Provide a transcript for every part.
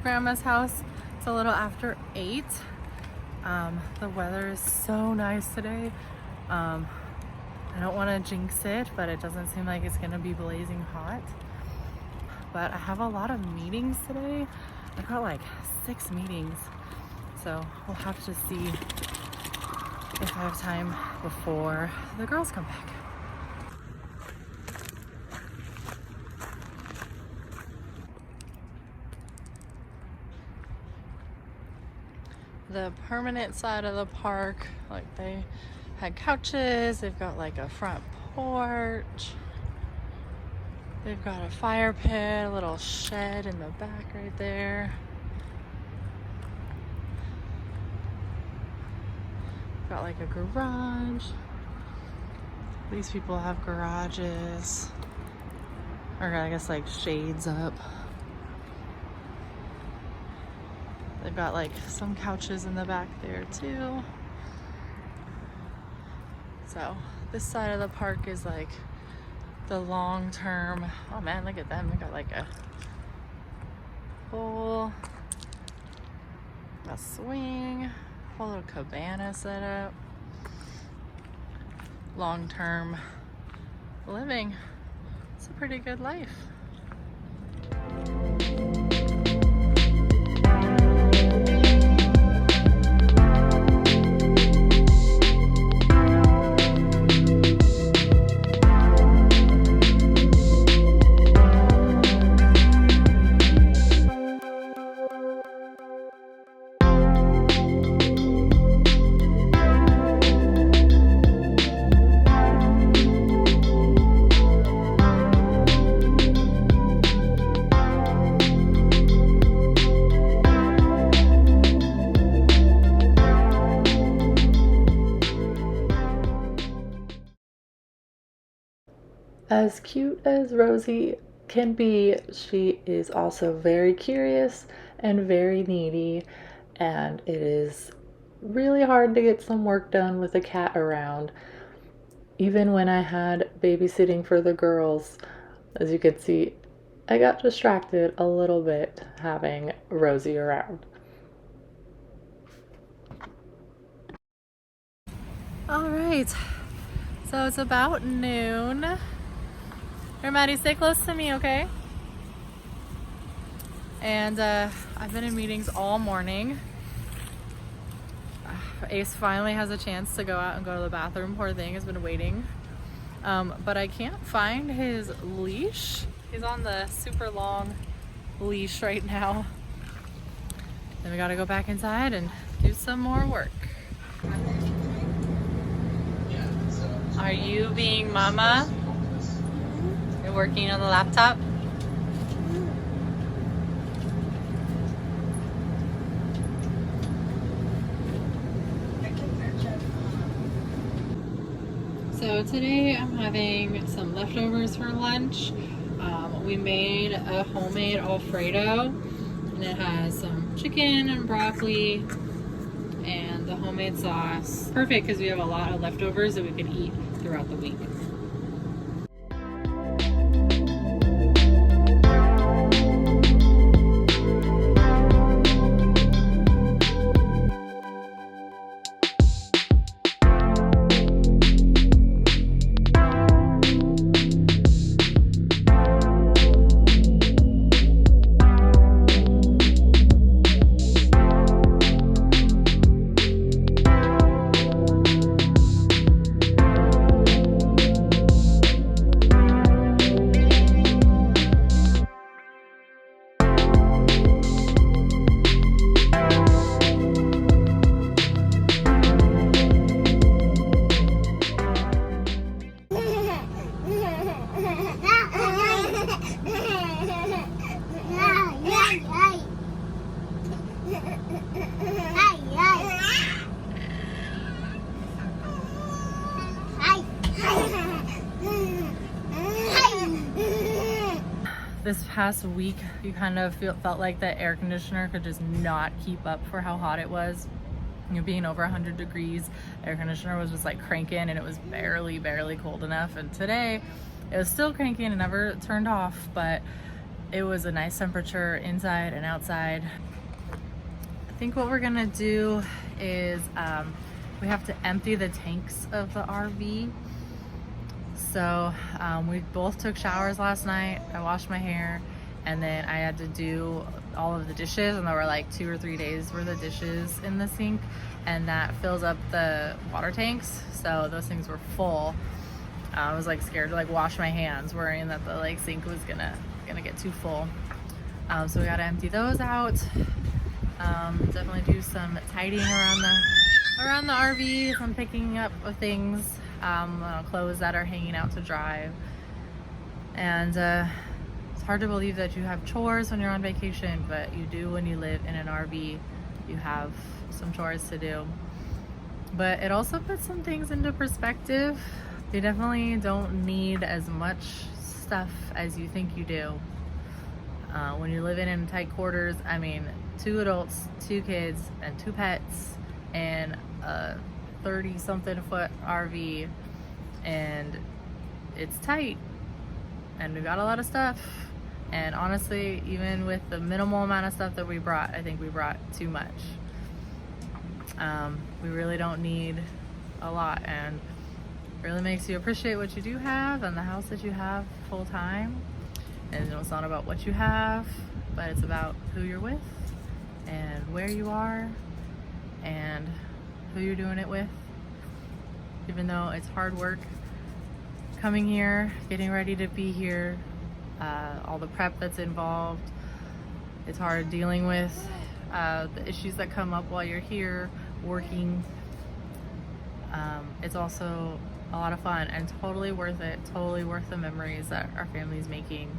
grandma's house. It's a little after 8. The weather is so nice today. I don't want to jinx it, but it doesn't seem like it's gonna be blazing hot. But I have a lot of meetings today. I've got like 6 meetings, so we'll have to see if I have time before the girls come back. The permanent side of the park, like they had couches, they've got like a front porch, they've got a fire pit, a little shed in the back right there. Got like a garage. These people have garages, or I guess like shades up. They've got like some couches in the back there too. So this side of the park is like the long-term. Oh man, look at them. They got like a pool, a swing, whole little cabana set up. Long-term living. It's a pretty good life. As cute as Rosie can be, she is also very curious and very needy, and it is really hard to get some work done with a cat around. Even when I had babysitting for the girls, as you can see, I got distracted a little bit having Rosie around. All right, so it's about noon. Here, Maddie, stay close to me, okay? And I've been in meetings all morning. Ace finally has a chance to go out and go to the bathroom. Poor thing has been waiting. But I can't find his leash. He's on the super long leash right now. Then we gotta go back inside and do some more work. Are you being mama? You're working on the laptop? So today I'm having some leftovers for lunch. We made a homemade Alfredo, and it has some chicken and broccoli and the homemade sauce. Perfect because we have a lot of leftovers that we can eat throughout the week. This past week, you kind of felt like the air conditioner could just not keep up for how hot it was. You know, being over 100 degrees, air conditioner was just like cranking, and it was barely cold enough. And today, it was still cranking and never turned off, but it was a nice temperature inside and outside. I think what we're gonna do is we have to empty the tanks of the RV. So we both took showers last night. I washed my hair, and then I had to do all of the dishes, and there were like 2 or 3 days worth of dishes in the sink, and that fills up the water tanks. So those things were full. I was like scared to like wash my hands, worrying that the like sink was gonna get too full. So we gotta empty those out. Definitely do some tidying around the RV, some picking up of things, clothes that are hanging out to dry. And it's hard to believe that you have chores when you're on vacation, but you do when you live in an RV. You have some chores to do. But it also puts some things into perspective. You definitely don't need as much stuff as you think you do. When you're living in tight quarters, I mean, 2 adults, 2 kids, and 2 pets, and a 30-something foot RV, and it's tight, and we got a lot of stuff. And honestly, even with the minimal amount of stuff that we brought, I think we brought too much. We really don't need a lot, and it really makes you appreciate what you do have and the house that you have full time. And it's not about what you have, but it's about who you're with and where you are and who you're doing it with. Even though it's hard work coming here, getting ready to be here, all the prep that's involved. It's hard dealing with the issues that come up while you're here working. It's also a lot of fun and totally worth it, totally worth the memories that our family's making.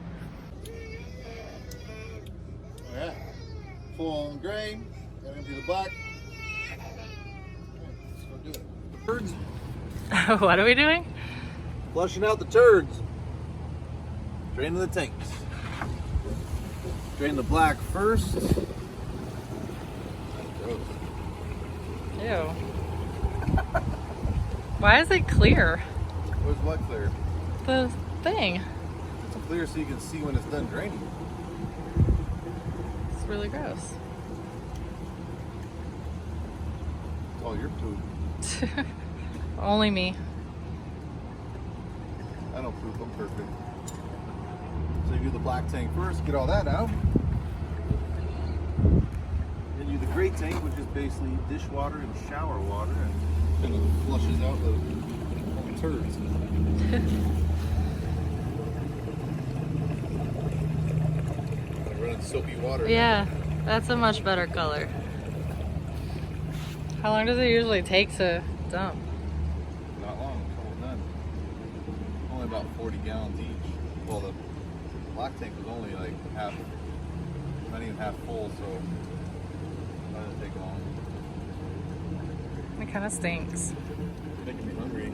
All right, full on gray, gotta empty the black. Let's go do it. The turds. What are we doing? Flushing out the turds. Draining the tanks. Drain the black first. Gross. Ew. Why is it clear? Where's what clear? The thing. It's clear so you can see when it's done draining. It's really gross. It's all your poop. Only me. I don't poop, I'm perfect. So you do the black tank first, get all that out. Then you do the gray tank, which is basically dishwater and shower water, and kind of flushes out the turds. Running soapy water. Yeah, that's a much better color. How long does it usually take to dump? Not long, until we're done. Only about 40 gallons each. Well, the black tank was only like half, not even half full, so it doesn't take long. It kind of stinks. It's making me hungry.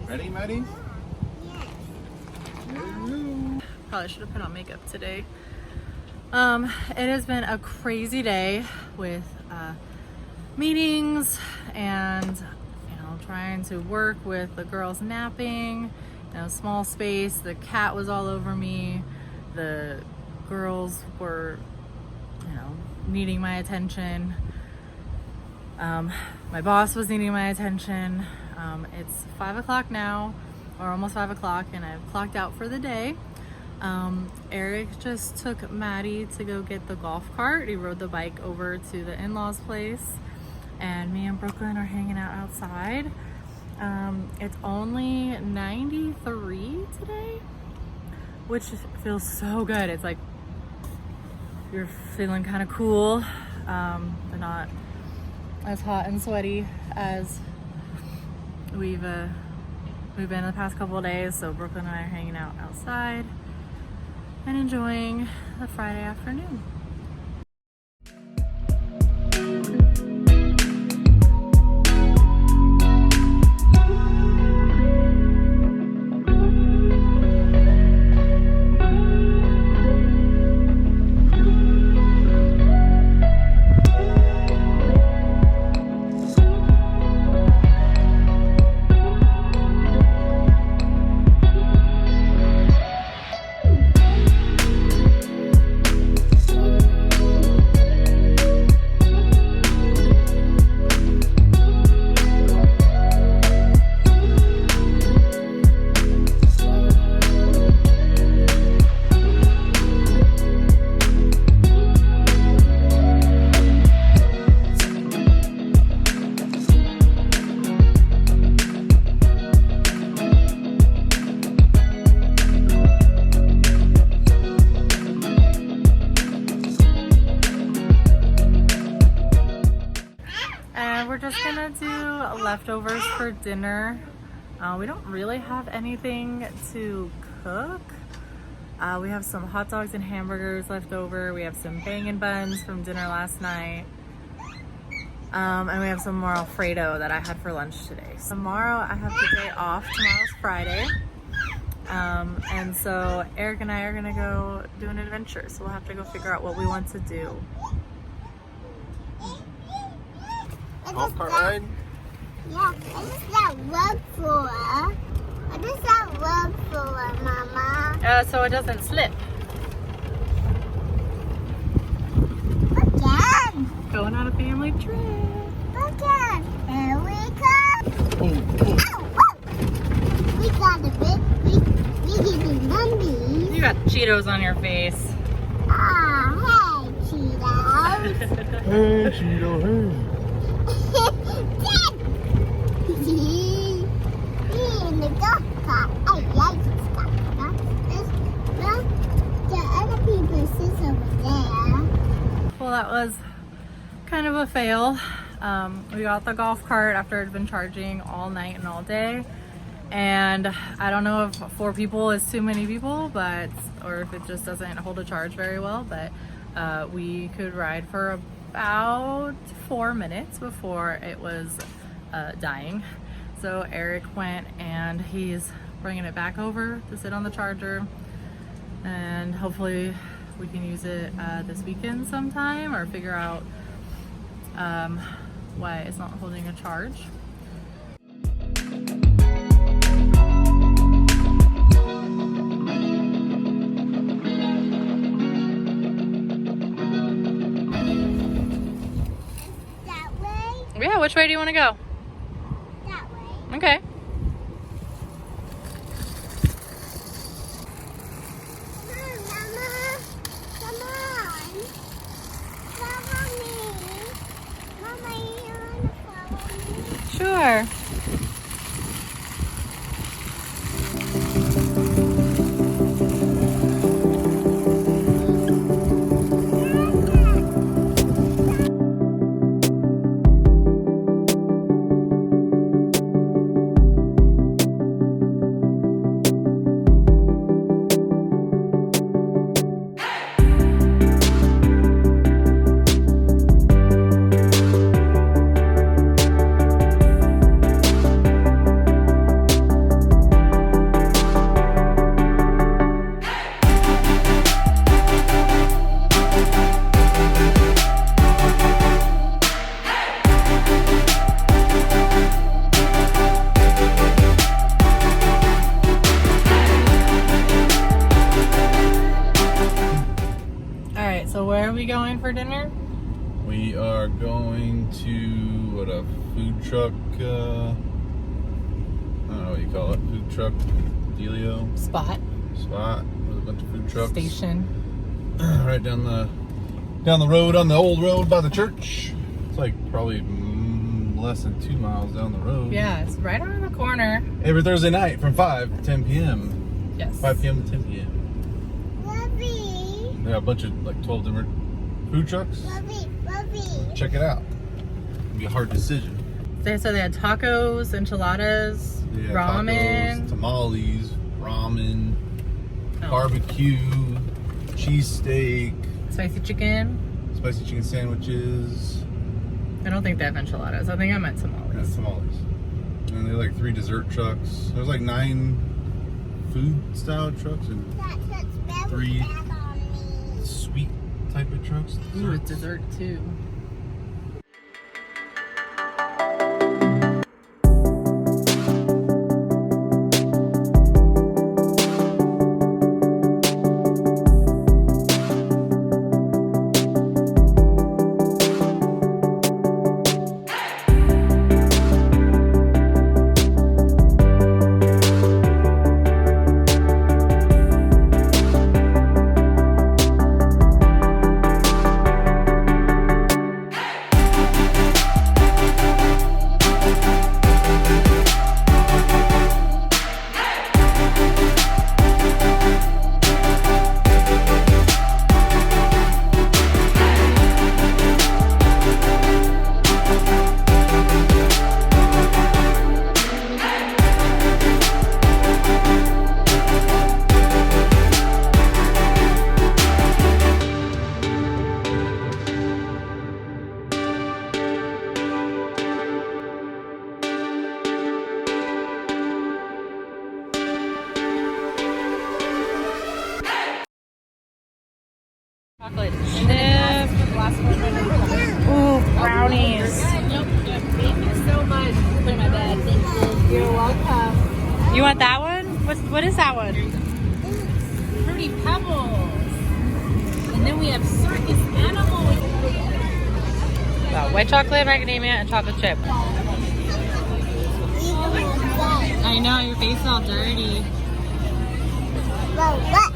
Ready, Maddie? Probably should have put on makeup today. It has been a crazy day with meetings and trying to work with the girls napping. Small space. The cat was all over me. The girls were needing my attention. My boss was needing my attention. It's 5 o'clock now, or almost 5 o'clock, and I've clocked out for the day. Eric just took Maddie to go get the golf cart. He rode the bike over to the in-laws place, and me and Brooklyn are hanging out outside. It's only 93 today, which feels so good. It's like you're feeling kind of cool, but not as hot and sweaty as we've been the past couple of days. So Brooklyn and I are hanging out outside and enjoying the Friday afternoon. We're just gonna do leftovers for dinner. We don't really have anything to cook. We have some hot dogs and hamburgers left over. We have some bangin' buns from dinner last night. And we have some more Alfredo that I had for lunch today. Tomorrow I have the day off. Tomorrow's Friday. And so Eric and I are gonna go do an adventure. So we'll have to go figure out what we want to do. Golf cart ride? Yeah, what is that rug for? What is that rug for, Mama? So it doesn't slip. Again! Going on a family trip. Again! Here we come! Ow! Whoa! We got a bit. We getting Monday. You got Cheetos on your face. Ah, hey, Cheetos. Hey, Cheeto, hey. In the golf cart. I like this golf cart. The other people sit over there. Well, that was kind of a fail. We got the golf cart after it had been charging all night and all day. And I don't know if 4 people is too many people, or if it just doesn't hold a charge very well, but we could ride for about 4 minutes before it was dying. So Eric went and he's bringing it back over to sit on the charger, and hopefully we can use it this weekend sometime, or figure out why it's not holding a charge. That way? Yeah, which way do you want to go? That way. Okay. Come on, Mama. Come on. Follow me. Mama, you want to follow me? Sure. So where are we going for dinner? We are going to a food truck, I don't know what you call it, food truck dealio Spot. with a bunch of food trucks. Station. Right down the road, on the old road by the church. It's like probably less than 2 miles down the road. Yeah, it's right around the corner. Every Thursday night from 5 to 10 p.m. Yes. 5 p.m. to 10 p.m. Bubby. They have a bunch of like 12 different food trucks. Bubby. Bubby. Check it out. It'll be a hard decision. They said they had tacos, enchiladas, Yeah, ramen. tacos, tamales, ramen, Oh. barbecue, cheesesteak, Spicy chicken. spicy chicken sandwiches, I don't think they have enchiladas. I think I meant and tamales. tamales. And they have like 3 dessert trucks. There's like 9 food style trucks and That puts 3 back on me. sweet type of trucks. Ooh, it's dessert too. Chocolate chip. Ooh, brownies. Thank you so much. They're my bad. Thank you. You're welcome. You want that one? What is that one? Fruity Pebbles. And then we have circus animals. White chocolate, macadamia, and chocolate chip. I know, your face is all dirty. Well, what?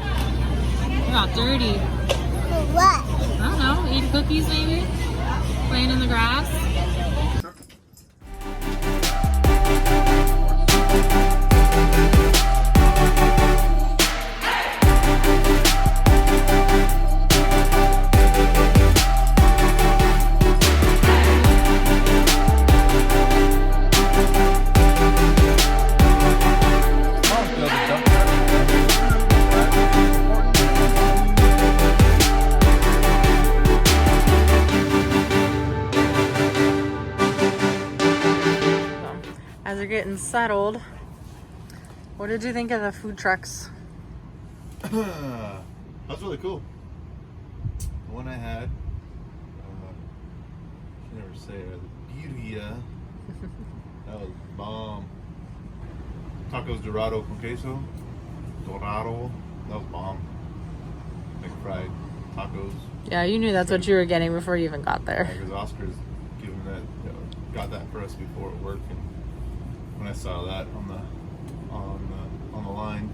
You're all dirty. What? I don't know, eating cookies maybe? Playing in the grass? As you're getting settled, what did you think of the food trucks? That's really cool. The one I had, I can never say it, the beauty, that was bomb. Tacos Dorado con queso. Dorado, that was bomb. Like fried tacos. Yeah, you knew that's what you were getting before you even got there. Because Oscar's given that, got that for us before at work, and when I saw that on the line,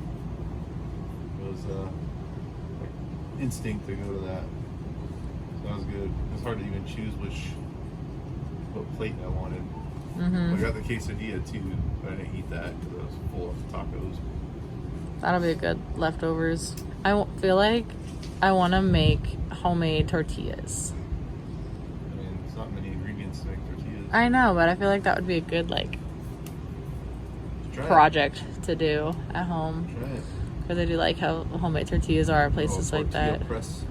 it was like instinct to go to that. So that was good. It was hard to even choose what plate I wanted. Mm-hmm. I got the quesadilla too, but I didn't eat that because I was full of tacos. That'll be good leftovers. I feel like I want to make homemade tortillas. I mean, it's not many ingredients to make tortillas. I know, but I feel like that would be a good like Try it. project to do at home. Try it. Because I do like how homemade tortillas are at places like tortilla that. Press.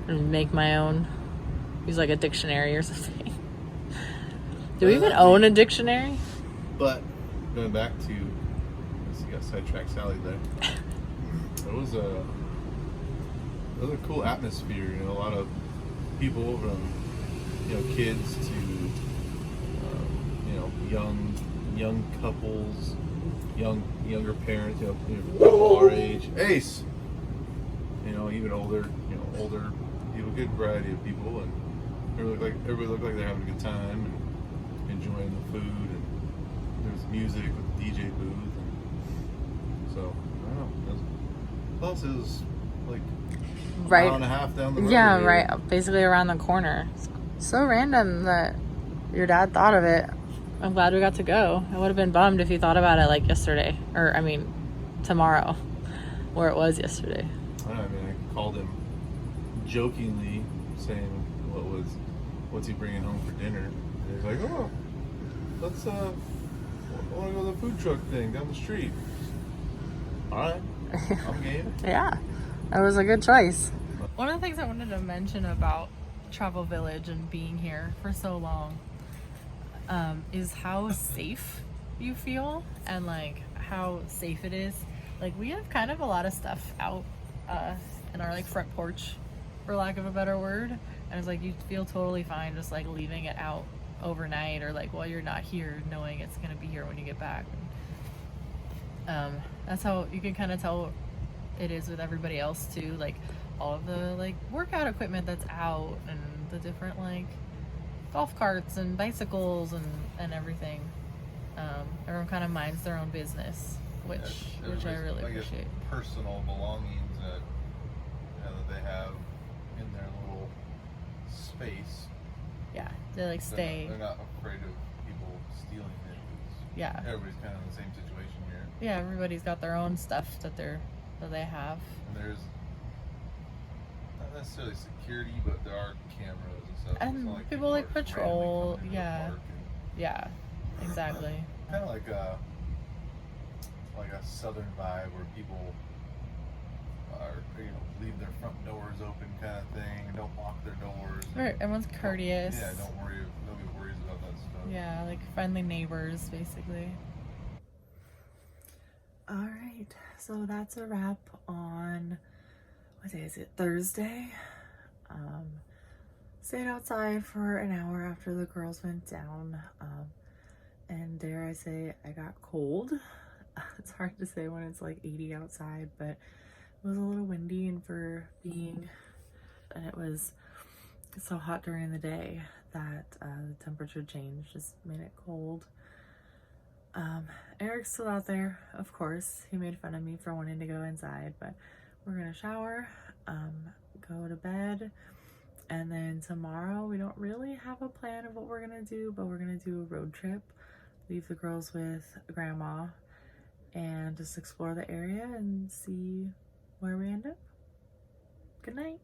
And make my own. Use like a dictionary or something. Do we even own a dictionary? But going back to, you got sidetracked Sally there. It was a cool atmosphere. You know, a lot of people from kids to young couples, younger parents. People our age, Ace. Even older people, good variety of people, and everybody looked like they're having a good time and enjoying the food, and there was music with the DJ booth, and so I don't know. Plus, it was like a mile and a half down the road. Yeah, here. right. Basically around the corner. So random that your dad thought of it. I'm glad we got to go. I would have been bummed if he thought about it like yesterday, or I mean, tomorrow, where it was yesterday. I mean, I called him jokingly saying, what's he bringing home for dinner? And he's like, oh, let's, I want to go to the food truck thing down the street. All right, I'm game. Yeah, that was a good choice. One of the things I wanted to mention about Travel Village and being here for so long is how safe you feel, and like how safe it is. Like, we have kind of a lot of stuff out in our like front porch, for lack of a better word, and it's like you feel totally fine just like leaving it out overnight, or like while you're not here, knowing it's gonna be here when you get back. That's how you can kind of tell it is with everybody else too, like all of the like workout equipment that's out, and the different like golf carts and bicycles and everything. Everyone kind of minds their own business, which I really appreciate. Personal belongings that, that they have in their little space. Yeah, they like stay. They're not afraid of people stealing it. Yeah. Everybody's kind of in the same situation here. Yeah, everybody's got their own stuff that they have. And there's not necessarily security, but there are cameras and stuff. And it's not like people like are just patrol. randomly coming into the Yeah. park and Yeah, exactly. kind of like a southern vibe where people are, leave their front doors open kind of thing, and don't lock their doors. Right, everyone's courteous. Yeah, nobody worries about that stuff. Yeah, like friendly neighbors, basically. All right, so that's a wrap on, what day is it? Thursday. Stayed outside for an hour after the girls went down, and dare I say, I got cold. It's hard to say when it's like 80 outside, but it was a little windy, and it was so hot during the day that the temperature change just made it cold. Eric's still out there, of course. He made fun of me for wanting to go inside, but we're gonna shower, go to bed, and then tomorrow we don't really have a plan of what we're gonna do, but we're gonna do a road trip, leave the girls with grandma, and just explore the area and see where we end up. Good night.